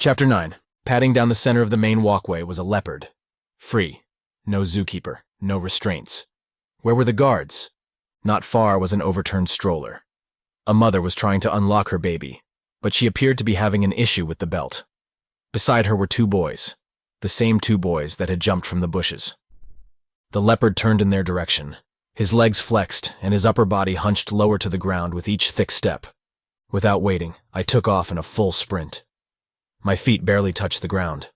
Chapter 9. Padding down the center of the main walkway was a leopard. Free. No zookeeper. No restraints. Where were the guards? Not far was an overturned stroller. A mother was trying to unlock her baby, but she appeared to be having an issue with the belt. Beside her were two boys, the same two boys that had jumped from the bushes. The leopard turned in their direction. His legs flexed, and his upper body hunched lower to the ground with each thick step. Without waiting, I took off in a full sprint. My feet barely touched the ground.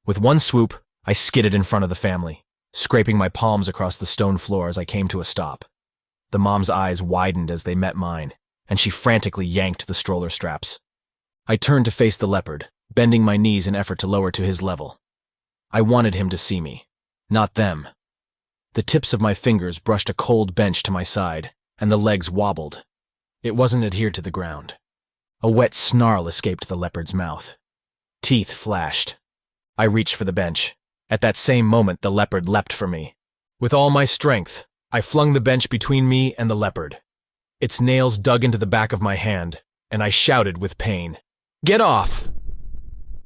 With one swoop, I skidded in front of the family, scraping my palms across the stone floor as I came to a stop. The mom's eyes widened as they met mine, and she frantically yanked the stroller straps. I turned to face the leopard, bending my knees in effort to lower to his level. I wanted him to see me, not them. The tips of my fingers brushed a cold bench to my side, and the legs wobbled. It wasn't adhered to the ground. A wet snarl escaped the leopard's mouth. Teeth flashed. I reached for the bench. At that same moment, the leopard leapt for me. With all my strength, I flung the bench between me and the leopard. Its nails dug into the back of my hand, and I shouted with pain, "Get off!"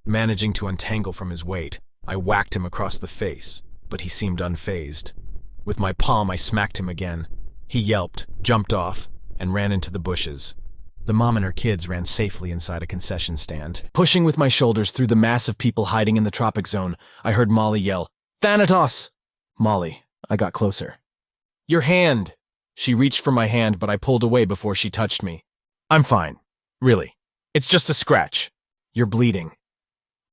Managing to untangle from his weight, I whacked him across the face, but he seemed unfazed. With my palm, I smacked him again. He yelped, jumped off, and ran into the bushes. The mom and her kids ran safely inside a concession stand. Pushing with my shoulders through the mass of people hiding in the tropic zone, I heard Molly yell, "Thanatos!" Molly. I got closer. "Your hand!" She reached for my hand, but I pulled away before she touched me. "I'm fine. Really. It's just a scratch. You're bleeding."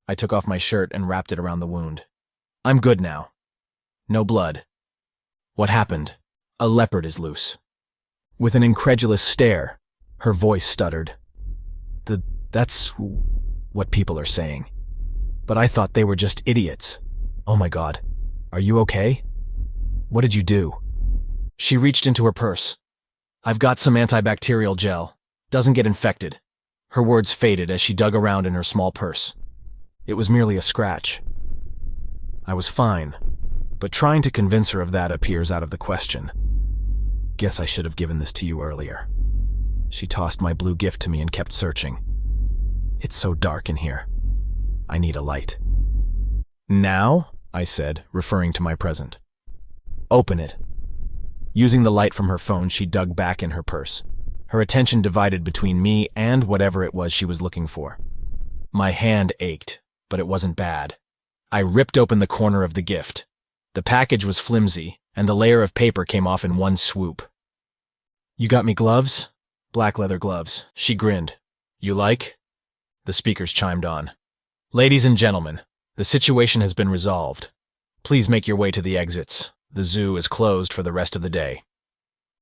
I took off my shirt and wrapped it around the wound. "I'm good now. No blood." "What happened?" "A leopard is loose." With an incredulous stare, her voice stuttered. That's what people are saying. But I thought they were just idiots. Oh my God. Are you okay? What did you do?" She reached into her purse. "I've got some antibacterial gel. Doesn't get infected." Her words faded as she dug around in her small purse. It was merely a scratch. I was fine, but trying to convince her of that appears out of the question. "Guess I should have given this to you earlier." She tossed my blue gift to me and kept searching. "It's so dark in here. I need a light." "Now?" I said, referring to my present. "Open it." Using the light from her phone, she dug back in her purse. Her attention divided between me and whatever it was she was looking for. My hand ached, but it wasn't bad. I ripped open the corner of the gift. The package was flimsy, and the layer of paper came off in one swoop. "You got me gloves?" "Black leather gloves." She grinned. "You like?" The speakers chimed on. "Ladies and gentlemen, the situation has been resolved. Please make your way to the exits. The zoo is closed for the rest of the day."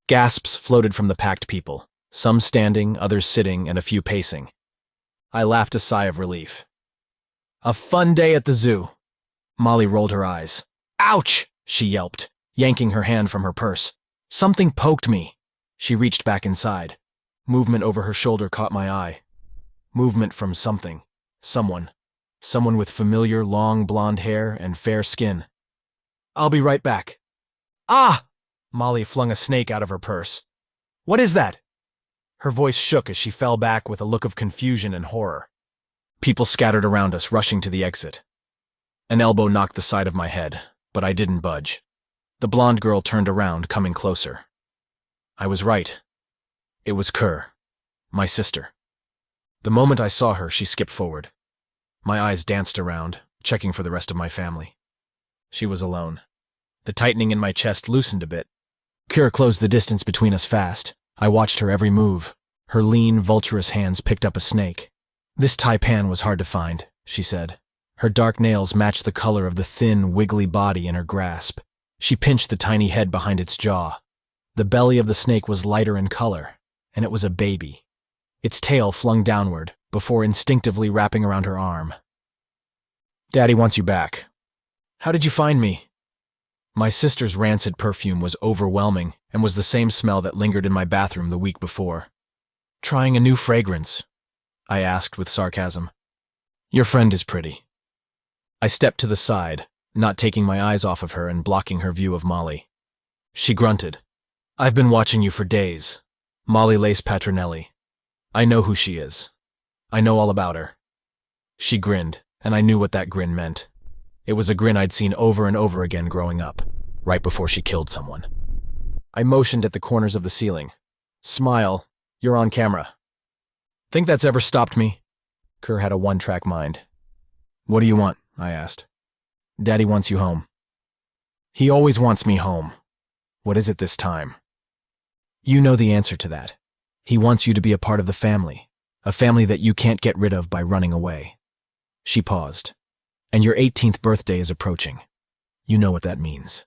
Gasps floated from the packed people, some standing, others sitting, and a few pacing. I laughed a sigh of relief. "A fun day at the zoo." Molly rolled her eyes. "Ouch!" she yelped, yanking her hand from her purse. "Something poked me." She reached back inside. Movement over her shoulder caught my eye. Movement from something. Someone. Someone with familiar, long blonde hair and fair skin. "I'll be right back." "Ah!" Molly flung a snake out of her purse. "What is that?" Her voice shook as she fell back with a look of confusion and horror. People scattered around us, rushing to the exit. An elbow knocked the side of my head, but I didn't budge. The blonde girl turned around, coming closer. I was right. It was Kerr, my sister. The moment I saw her, she skipped forward. My eyes danced around, checking for the rest of my family. She was alone. The tightening in my chest loosened a bit. Kerr closed the distance between us fast. I watched her every move. Her lean, vulturous hands picked up a snake. "This taipan was hard to find," she said. Her dark nails matched the color of the thin, wiggly body in her grasp. She pinched the tiny head behind its jaw. The belly of the snake was lighter in color, and it was a baby. Its tail flung downward, before instinctively wrapping around her arm. "Daddy wants you back." "How did you find me?" My sister's rancid perfume was overwhelming and was the same smell that lingered in my bathroom the week before. "Trying a new fragrance?" I asked with sarcasm. "Your friend is pretty." I stepped to the side, not taking my eyes off of her and blocking her view of Molly. She grunted. "I've been watching you for days. Molly Lace Patronelli. I know who she is. I know all about her." She grinned, and I knew what that grin meant. It was a grin I'd seen over and over again growing up, right before she killed someone. I motioned at the corners of the ceiling. Smile, you're on camera. Think that's ever stopped me? Kerr had a one-track mind. What do you want? I asked. Daddy wants you home. He always wants me home. What is it this time? You know the answer to that. He wants you to be a part of the family, a family that you can't get rid of by running away. She paused. And your 18th birthday is approaching. You know what that means.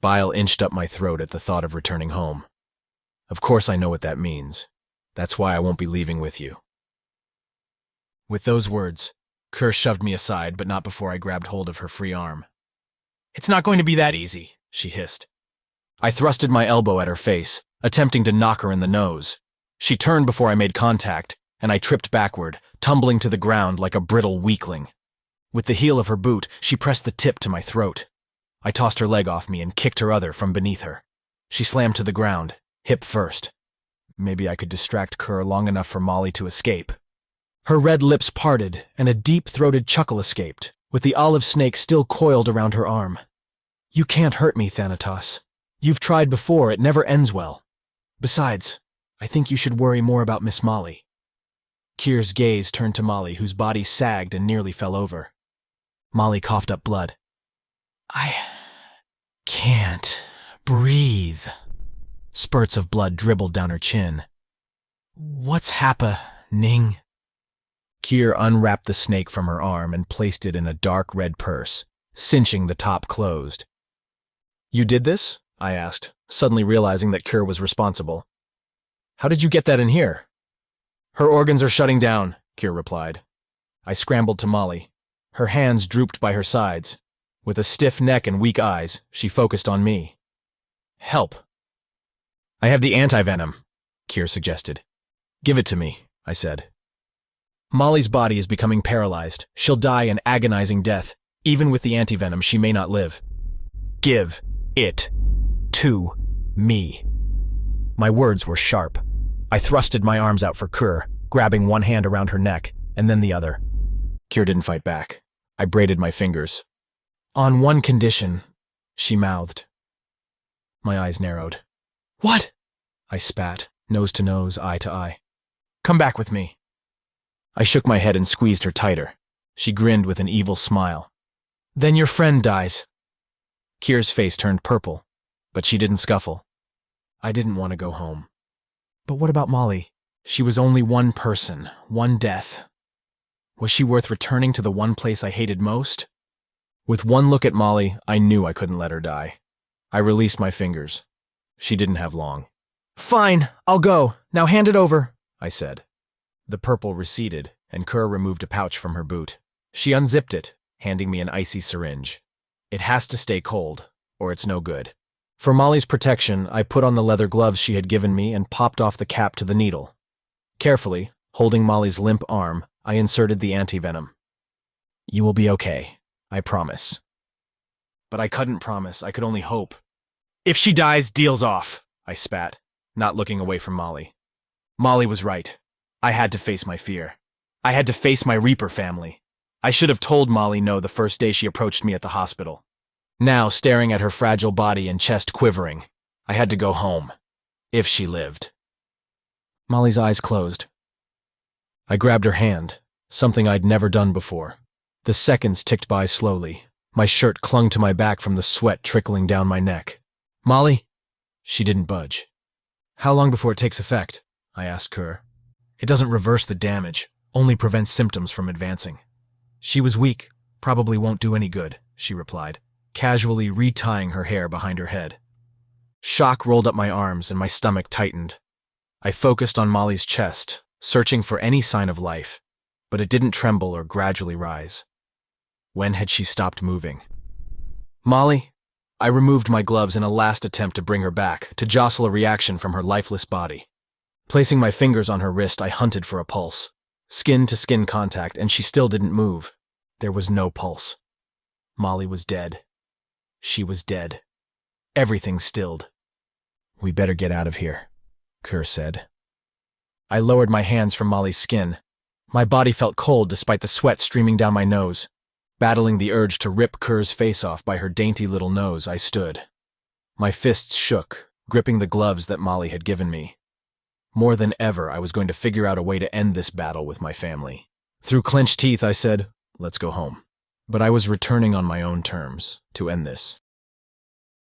Bile inched up my throat at the thought of returning home. Of course I know what that means. That's why I won't be leaving with you. With those words, Kerr shoved me aside, but not before I grabbed hold of her free arm. It's not going to be that easy, she hissed. I thrusted my elbow at her face, attempting to knock her in the nose. She turned before I made contact, and I tripped backward, tumbling to the ground like a brittle weakling. With the heel of her boot, she pressed the tip to my throat. I tossed her leg off me and kicked her other from beneath her. She slammed to the ground, hip first. Maybe I could distract Kerr long enough for Molly to escape. Her red lips parted, and a deep-throated chuckle escaped, with the olive snake still coiled around her arm. You can't hurt me, Thanatos. You've tried before, it never ends well. Besides, I think you should worry more about Miss Molly. Kier's gaze turned to Molly, whose body sagged and nearly fell over. Molly coughed up blood. I can't breathe. Spurts of blood dribbled down her chin. What's happening? Kier unwrapped the snake from her arm and placed it in a dark red purse, cinching the top closed. You did this? I asked, suddenly realizing that Kier was responsible. How did you get that in here? Her organs are shutting down, Kier replied. I scrambled to Molly. Her hands drooped by her sides. With a stiff neck and weak eyes, she focused on me. Help. I have the antivenom, Kier suggested. Give it to me, I said. Molly's body is becoming paralyzed. She'll die an agonizing death. Even with the antivenom, she may not live. Give it to me. My words were sharp. I thrusted my arms out for Kerr, grabbing one hand around her neck, and then the other. Kier didn't fight back. I braided my fingers. On one condition, she mouthed. My eyes narrowed. What? I spat, nose to nose, eye to eye. Come back with me. I shook my head and squeezed her tighter. She grinned with an evil smile. Then your friend dies. Kier's face turned purple, but she didn't scuffle. I didn't want to go home. But what about Molly? She was only one person, one death. Was she worth returning to the one place I hated most? With one look at Molly, I knew I couldn't let her die. I released my fingers. She didn't have long. Fine, I'll go. Now hand it over, I said. The purple receded, and Kerr removed a pouch from her boot. She unzipped it, handing me an icy syringe. It has to stay cold, or it's no good. For Molly's protection, I put on the leather gloves she had given me and popped off the cap to the needle. Carefully, holding Molly's limp arm, I inserted the antivenom. You will be okay, I promise. But I couldn't promise, I could only hope. If she dies, deal's off, I spat, not looking away from Molly. Molly was right. I had to face my fear. I had to face my Reaper family. I should have told Molly no the first day she approached me at the hospital. Now, staring at her fragile body and chest quivering, I had to go home. If she lived. Molly's eyes closed. I grabbed her hand, something I'd never done before. The seconds ticked by slowly. My shirt clung to my back from the sweat trickling down my neck. Molly? She didn't budge. How long before it takes effect? I asked Kerr. It doesn't reverse the damage, only prevents symptoms from advancing. She was weak, probably won't do any good, she replied, casually retying her hair behind her head. Shock rolled up my arms and my stomach tightened. I focused on Molly's chest, searching for any sign of life, but it didn't tremble or gradually rise. When had she stopped moving? Molly? I removed my gloves in a last attempt to bring her back, to jostle a reaction from her lifeless body. Placing my fingers on her wrist, I hunted for a pulse. Skin-to-skin contact, and she still didn't move. There was no pulse. Molly was dead. She was dead. Everything stilled. We better get out of here, Kerr said. I lowered my hands from Molly's skin. My body felt cold despite the sweat streaming down my nose. Battling the urge to rip Kerr's face off by her dainty little nose, I stood. My fists shook, gripping the gloves that Molly had given me. More than ever, I was going to figure out a way to end this battle with my family. Through clenched teeth, I said, "Let's go home." But I was returning on my own terms to end this.